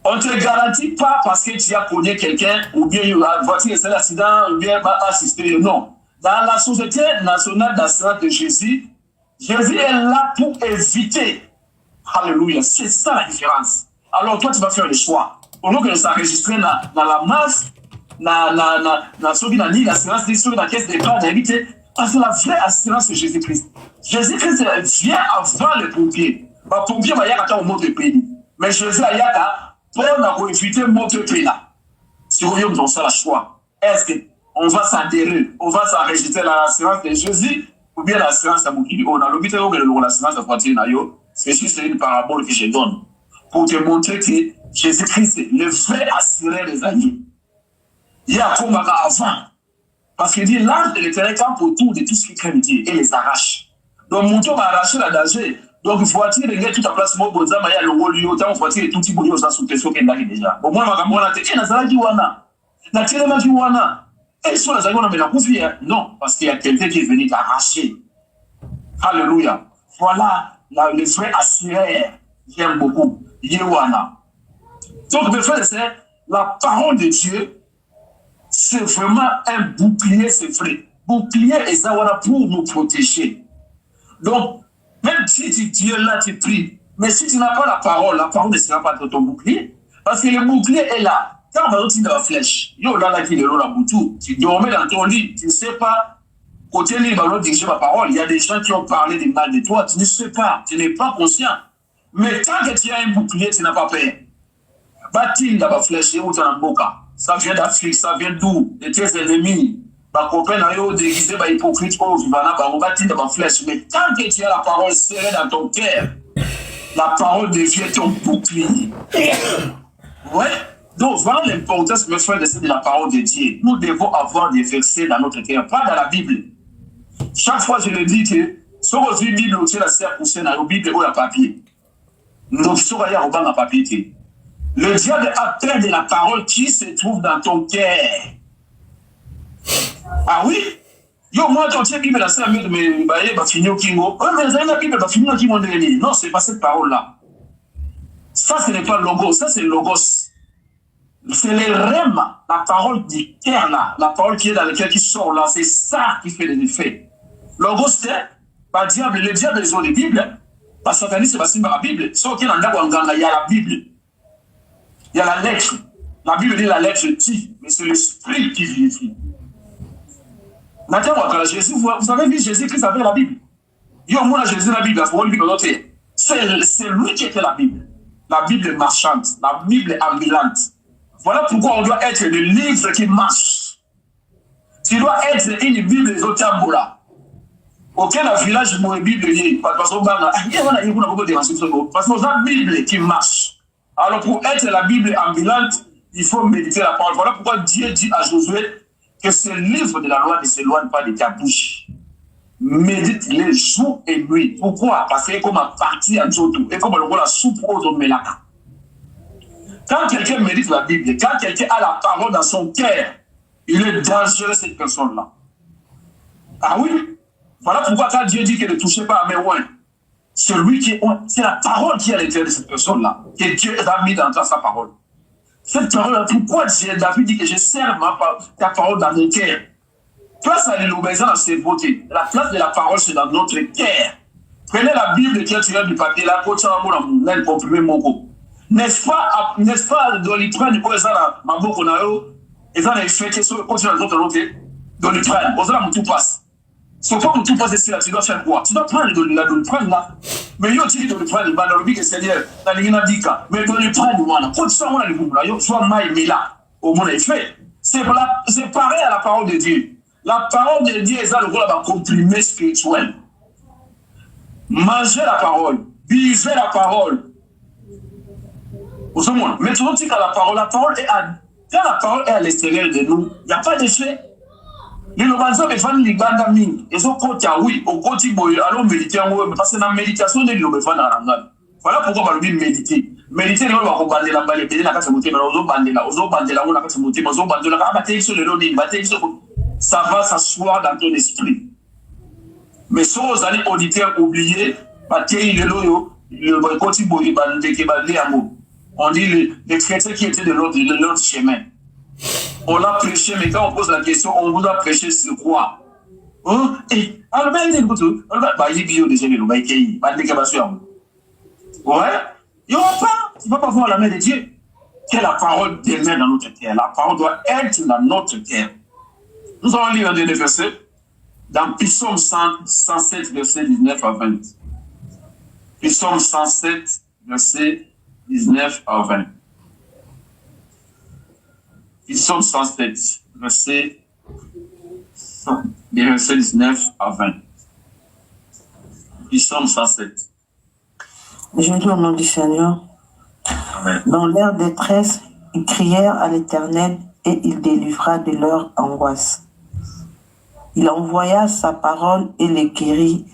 on ne te garantit pas parce que tu as connu quelqu'un, ou bien la voiture est l'accident, ou bien assisté. Non. Dans la société nationale d'assurance de Jésus, Jésus est là pour éviter. Alléluia. C'est ça la différence. Alors toi, tu vas faire le choix. Au lieu de s'enregistrer dans la masse, dans ceux qui n'ont ni l'assurance, ni ceux qui n'ont la caisse d'épargne, parce que la vraie assurance, c'est Jésus-Christ. Jésus-Christ vient avant le pompier. Le pompier va y avoir un mot de pays. Mais Jésus a pour éviter le mot de pays là. Si vous voyez, on a le choix. Est-ce qu'on va s'adhérer, on va s'enregistrer dans l'assurance de Jésus, ou bien l'assurance à Moukili? On a l'objet de l'assurance à Poitiers Nayo. C'est juste une parabole que je donne pour te montrer que Jésus-Christ est le vrai assuré des alliés. Il y a comme avant. Parce qu'il dit l'ange de l'Éternel campe autour de tout ce qui craint Dieu et les arrache. Donc, mon tour va arracher la danger. Donc, voiture, il y a toute la place, moi, bon, il y a le rôle, il y a voiture et tout petit boulot, ça, sous question qu'il y a déjà. Au moins, ma camarade, il y a un Wana. Il y a un Wana. Et sur les aïeux, on a mis la confiance. Non, parce qu'il y a quelqu'un qui est venu t'arracher. Alléluia. Voilà le vrai assuré. J'aime beaucoup. Yewana. Donc, mes frères et sœurs, la parole de Dieu, c'est vraiment un bouclier, c'est vrai. Bouclier et ça, voilà, pour nous protéger. Donc, même si tu es là, tu pries, mais si tu n'as pas la parole ne sera pas dans ton bouclier. Parce que le bouclier est là. Quand on va dans la flèche, il y a là qui est là, tu dormais dans ton lit, tu ne sais pas, côté libre, alors diriger ma parole, il y a des gens qui ont parlé des mal de toi, tu ne sais pas, tu n'es pas conscient. Mais tant que tu as un bouclier, tu n'as pas peur. Bâtir dans la flèche, où tu as un boca. Ça vient d'Afrique, ça vient d'où? De tes ennemis. Ma copain a eu déguisé, hypocrite, on bâtit dans la flèche. Mais tant que tu as la parole serrée dans ton cœur, la parole devient ton bouclier. Ouais. Donc, voilà l'importance, mes frères, de la parole de Dieu. Nous devons avoir des versets dans notre cœur, pas dans la Bible. Chaque fois, je le dis que, si on veut la Bible, on la serre pour dans la Bible ou la papier. Donc, si on va y avoir un papier, le diable a peur de la parole qui se trouve dans ton cœur. Ah oui? Yo, moi, quand tu as Bible, c'est la Bible, mais bah, fini au Kingo. Oui, mais la Bible, bah, fini au Kingo. Non, c'est pas cette parole-là. Ça, ce n'est pas le logos, ça, c'est le logos. C'est le rem, la parole du cœur, là. La parole qui est dans le cœur, qui sort là. C'est ça qui fait les effets. Logos, c'est pas diable. Le diable, ils ont les Bibles. Parce que Satanis, c'est pas si la Bible. Sauf qu'il y a il y a la Bible. Il y a la lettre. La Bible dit la lettre tue, mais c'est l'esprit qui vivifie. Maintenant, quand Jésus, vous avez vu Jésus-Christ avec la Bible. Il y a au moins Jésus la Bible, il faut lui dire l'autre. C'est lui qui était la Bible marchande, la Bible ambulante. Voilà pourquoi on doit être le livre qui marche. Tu dois être une Bible des Otambola. Aucun village de Bible parce qu'on a une Bible qui marche. Alors pour être la Bible ambulante, il faut méditer la parole. Voilà pourquoi Dieu dit à Josué que ce livre de la loi ne s'éloigne pas de ta bouche. Médite les jours et nuits. Pourquoi? Parce que comme un parti en Joto, et comme on la soupe aux Melaka. Quand quelqu'un médite la Bible, quand quelqu'un a la parole dans son cœur, il est dangereux cette personne-là. Ah oui? Voilà pourquoi quand Dieu dit que ne touchez pas à mes oins, celui qui est c'est la parole qui est à l'intérieur de cette personne-là, que Dieu a mis dans sa parole. Cette parole, pourquoi David dit que je sers ta parole dans mon cœur? Place à l'obéissance dans ses beautés. La place de la parole, c'est dans notre cœur. Prenez la Bible qui est tirée du papier, la côte à mon comprimé mon. N'est-ce pas, dans les prendre, quand ils ont ma bouche, ils ont fait que sur le côté de l'autre, dans les prendre, ils ont tout passe. Sauf que tout passe ici, là, tu dois faire quoi? Tu dois prendre la prendre là. Mais il y a aussi de le prendre, dans le but que Seigneur, dans les Nadika, mais dans le prendre, voilà. Quand ça, on a le bout là, soit maï, mais là, au moins, il fait. C'est pareil à la parole de Dieu. La parole de Dieu est le rôle d'un comprimé spirituel. Mangez la parole, buvez la parole. Mais tu dis que la parole est à l'extérieur de nous, il n'y a pas d'effet. Les Lobanzans me font les bandes amis. Ils ont côté oui, au côté boy, allons méditer en haut, parce que dans la méditation, les Lobanzans dans la voilà pourquoi on va méditer. Méditer, on va rebander la balle, et la casse montée, mais on va bander là, on la casse montée, on va bander là, bataille sur le lobby, bataille sur ça va s'asseoir dans ton esprit. Mais si vous allez auditeurs oublier, bataille le côté boy, on dit les chrétiens qui étaient de l'autre chemin. On l'a prêché, mais quand on pose la question, on vous a prêché sur quoi? Hein? Et, alors, ben, il est bio déjà, il ouais? Il n'y aura pas. Tu ne vas pas voir la main de Dieu. Que la parole demeure dans notre cœur. La parole doit être dans notre cœur. Nous allons lire un dernier verset dans Psaume 107, verset 19 à 20. Psaume 107, verset 19 à 20. Psaume 107, verset 19 à 20. Psaume 107. Je dis au nom du Seigneur. Amen. Dans leur détresse, ils crièrent à l'Éternel et il délivra de leur angoisse. Il envoya sa parole et les guérit.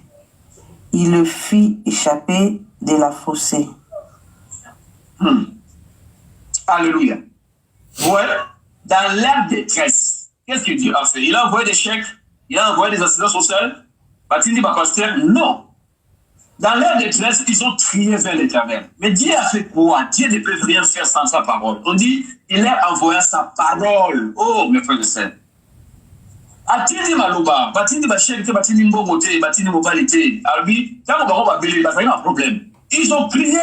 Il le fit échapper de la fossée. Alléluia. Ouais, dans leur détresse, qu'est-ce que Dieu a fait? Il a envoyé des chèques, il a envoyé des assistants sociaux. Va-t-il dire, pasteur? Non. Dans leur détresse, ils ont crié vers l'Éternel. Mais Dieu a fait quoi? Dieu ne peut rien faire sans sa parole. On dit, il a envoyé sa parole. Oh, mes frères et sœurs. A-t-il dit Malouba? Va-t-il dire, va-t-il dire Mbomoté? Va-t-il dire Mobalité? Albi, quand on va belé, il y a un problème. Ils ont prié.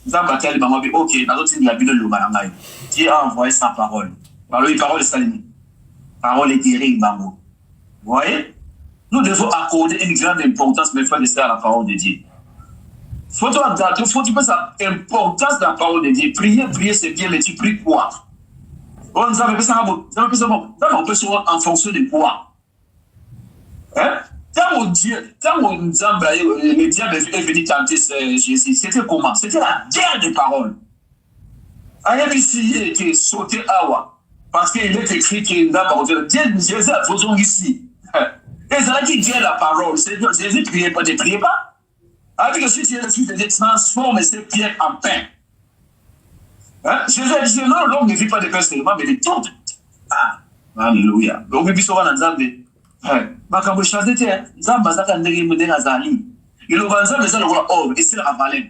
Ils ont battu les mamans. Ok, la Bible de l'Oubarangaï. Dieu a envoyé sa parole. Alors, la parole est saline. Parole est guérie, Bango. Vous voyez? Nous devons accorder une grande importance, mes frères et sœurs, à la parole de Dieu. Faut tu penses à l'importance de la parole de Dieu. Prier, c'est bien, mais tu pries quoi? On peut souvent en fonction de quoi? Hein? Quand le diable est venu tenter Jésus, c'était comment? C'était la guerre des paroles. Ayabisi qui est sauté Awa, parce qu'il est écrit qu'il n'a pas Dieu, Jésus a besoin ici. Et ça dit Dieu la parole. Jésus ne priait pas. Avec que si tu es le Fils de Dieu, transforme ces pierres en pain. Hein? Jésus a dit non, l'homme ne vit pas de pain seulement, mais de tout. Ah, alléluia. Donc, il faut voir dans Zambé. Makambo chazete, Zamba Zaka Ndege Nazali. Il a vendu les gens or, et c'est la valeur.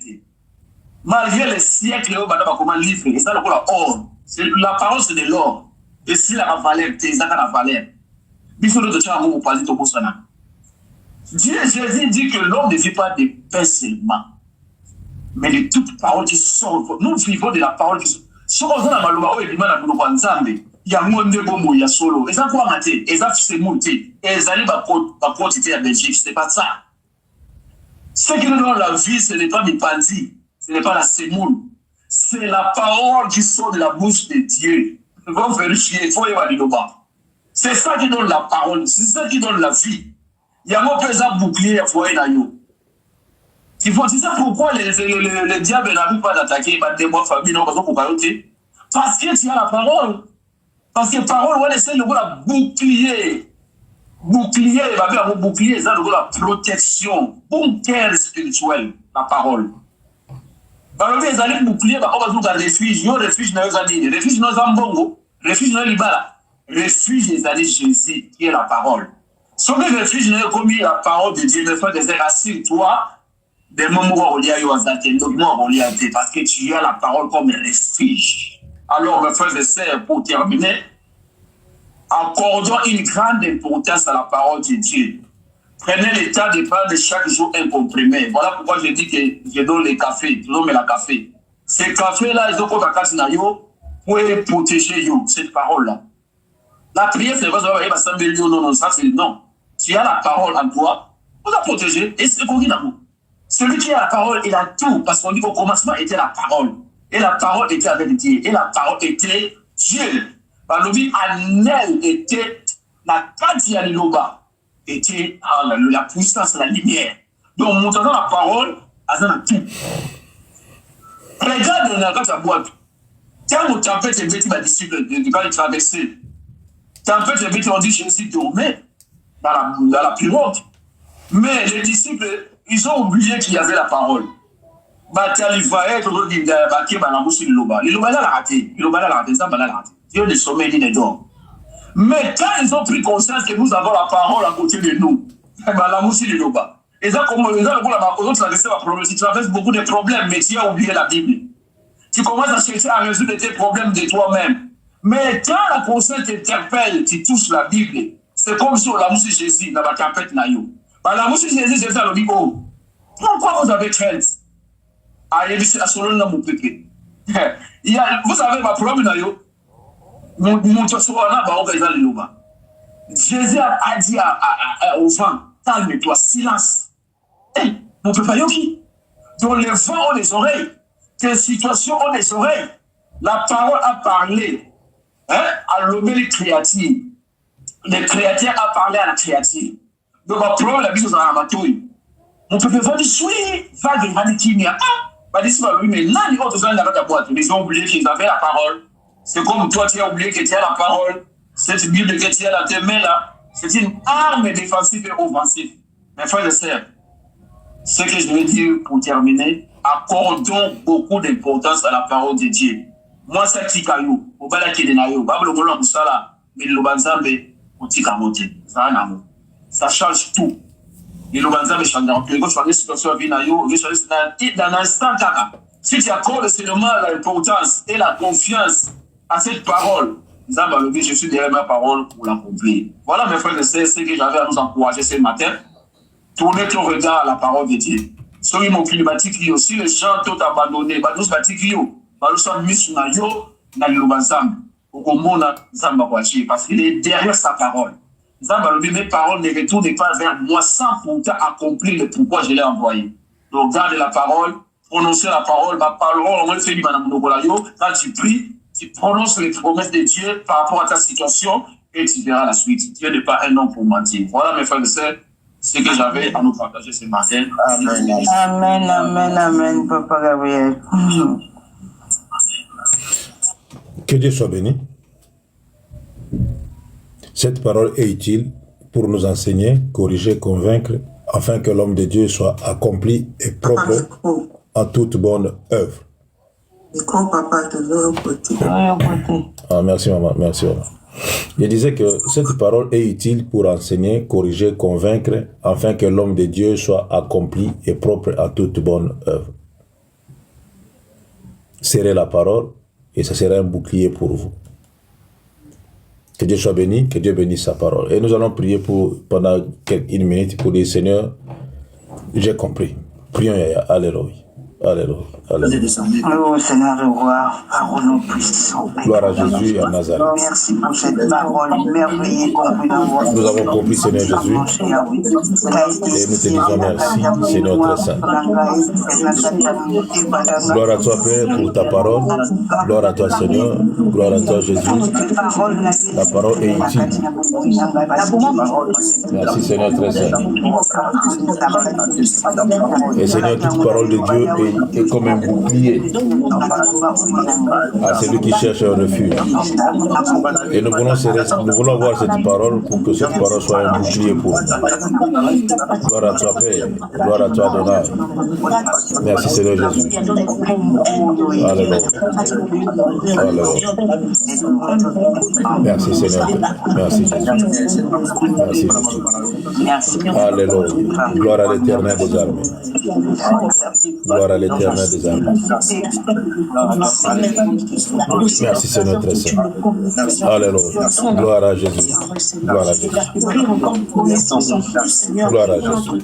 Malgré les siècles, on va comment livrer, et ça le or. La parole, c'est de l'or. Et c'est la valeur, c'est la valeur. Dieu, Jésus dit que l'homme ne vit pas de pain seulement, mais de toute parole qui sort. Nous vivons de la parole qui sort. Si on a la malheur, il y a un monde bon, il y a solo. Et ça, quoi, maté, et ça, c'est monté. Et ça, il y a quantité à Belgique, c'est pas ça. Ce qui nous donne la vie, ce n'est pas mes pandis, ce n'est pas la semoule. C'est la parole qui sort de la bouche de Dieu. C'est ça qui donne la parole, c'est ça qui donne la vie. Il y a un peu bouclier à foyer d'ailleurs. C'est ça pourquoi le diable n'arrive pas d'attaquer les familles, non, parce que tu as la parole. Parce que la parole, c'est le bouclier. Bouclier, bouclier, c'est la protection. Bunker spirituel, la parole. Par exemple, les alliés boucliers, on va dire refuge. Refuge, refuge, refuge, refuge des alliés Jésus, qui est la parole. Sur le refuge, comme la parole de Dieu, le fait de dire, rassure-toi, des moments où il y a eu un parce que tu as la parole comme refuge. Alors, mes frères et sœurs, pour terminer, accordons une grande importance à la parole de Dieu. Prenez le temps de prendre chaque jour un comprimé. Voilà pourquoi je dis que je donne le café, je donne le café. Ce café-là, ils ont pour protéger cette parole-là. La prière, c'est pas ça, non, ça c'est non. Tu as la parole en toi, vous la protéger, et c'est qu'on dit d'amour. Celui qui a la parole, il a tout, parce qu'on dit qu'au commencement était la parole. Et la parole était avec Dieu. Et la parole était Dieu. Alors, en elle était la Katia Liloba, était la puissance, la lumière. Donc, montrant la parole, elle a tout. Regarde dans la boîte. Quand on tempête les bêtises, ma disciple, de pas les traverser. Tempête les bêtises, on dit Jésus dormait dans la pirogue. Mais les disciples, ils ont oublié qu'il y avait la parole. Il l'a raté. Dieu le sommet, il est d'or. Mais quand ils ont pris conscience que nous avons la parole à côté de nous, et ça, comme tu traverses beaucoup de problèmes, mais tu as oublié la Bible. Tu commences à chercher à résoudre tes problèmes de toi-même. Mais quand la conscience t'interpelle, tu touches la Bible, c'est comme si on l'a moussé Jésus dans la tempête. La moussé Jésus, Jésus a dit, oh, pourquoi vous avez crainte? Vous savez, ma problème, Jésus a dit au vent, calme-toi, silence. On ne peut pas yoki. Donc les vents ont des oreilles, tes situations ont des oreilles. La parole a parlé à l'homme les créatures. Les créatures a parlé à la créature. Donc ma problème, la vie, c'est un amatouille. On peut pas dire, oui, va de Manikinia. Mais là, ils ont oublié qu'ils avaient la parole. C'est comme toi, tu as oublié que tu as la parole. Cette Bible que tu as dans tes mains là, c'est une arme défensive et offensive. Mes frères et sœurs, ce que je veux dire pour terminer, accordons beaucoup d'importance à la parole de Dieu. Moi, c'est Tikayo, au Balaki de Nayo, Bablo Bolon Moussala, mais le Banzambe, au Tikamote. Ça change tout. Et le Banzambe change. On peut changer la situation à Vinayo, dans l'instant, si tu accordes seulement l'importance et la confiance à cette parole, je suis derrière ma parole pour l'accomplir. Voilà, mes frères et sœurs, ce que j'avais à nous encourager ce matin. Tournez ton regard à la parole de Dieu. Soyez mon climatique, si les gens t'ont abandonné, nous sommes mis sur la yo, dans le Banzambe, parce qu'il est derrière sa parole. Mes paroles ne retournent pas vers moi sans pourtant accomplir le pourquoi je l'ai envoyé. Donc, gardez la parole, prononcez la parole, quand tu pries, tu prononces les promesses de Dieu par rapport à ta situation et tu verras la suite. Dieu n'est pas un homme pour mentir. Voilà, mes frères et sœurs, ce que j'avais à nous partager ce matin. Amen, amen, amen, amen, Papa Gabriel. Que Dieu soit béni. Cette parole est utile pour nous enseigner, corriger, convaincre, afin que l'homme de Dieu soit accompli et propre en toute bonne œuvre. Ah, merci maman, merci maman. Je disais que cette parole est utile pour enseigner, corriger, convaincre, afin que l'homme de Dieu soit accompli et propre à toute bonne œuvre. Serrez la parole et ça sera un bouclier pour vous. Que Dieu soit béni, que Dieu bénisse sa parole. Et nous allons prier pendant une minute pour dire, Seigneur, j'ai compris. Prions, Alléluia. Alléluia. Vous Alléluia. êtes descendu. Oh Seigneur, de voir parole non puissant. Gloire à Jésus et à Nazareth. Merci pour cette parole merveilleuse qu'on peut avoir. Nous avons compris, Seigneur Jésus, et nous te disons merci, Seigneur très saint. Gloire à toi, Père, pour ta parole. Gloire à toi, Seigneur. Gloire à toi, Jésus. La parole est utile. Merci, Seigneur très saint. Et Seigneur, toute parole de Dieu est comme un bouclier à celui qui cherche un refuge. Et nous voulons voir cette parole pour que cette parole soit un bouclier pour nous. Gloire à toi, Père. Gloire à toi, Adonai. Merci, Seigneur Jésus. Alléluia. Alléluia. Merci, Seigneur. Merci, Jésus. Merci, Jésus. Alléluia. Gloire à l'Éternel des armées. Gloire à l'Éternel des armées. Merci, Seigneur très saint. Alléluia. Gloire à Jésus. Gloire à Jésus. Gloire à Jésus.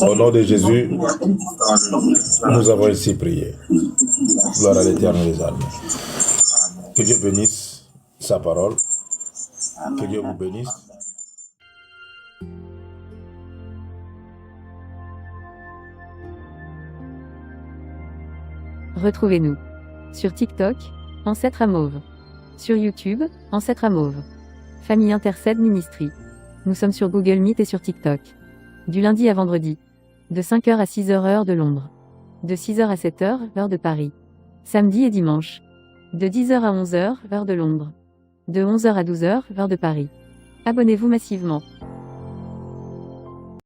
Au nom de Jésus, nous avons ainsi prié. Gloire à l'Éternel des armées. Que Dieu bénisse sa parole. Que Dieu vous bénisse. Retrouvez-nous sur TikTok, Ancêtre à Mauve. Sur YouTube, Ancêtre à Mauve. Famille Intercède Ministry. Nous sommes sur Google Meet et sur TikTok. Du lundi à vendredi. De 5h à 6h heure de Londres. De 6h à 7h, heure de Paris. Samedi et dimanche. De 10h à 11h, heure de Londres. De 11h à 12h, heure de Paris. Abonnez-vous massivement.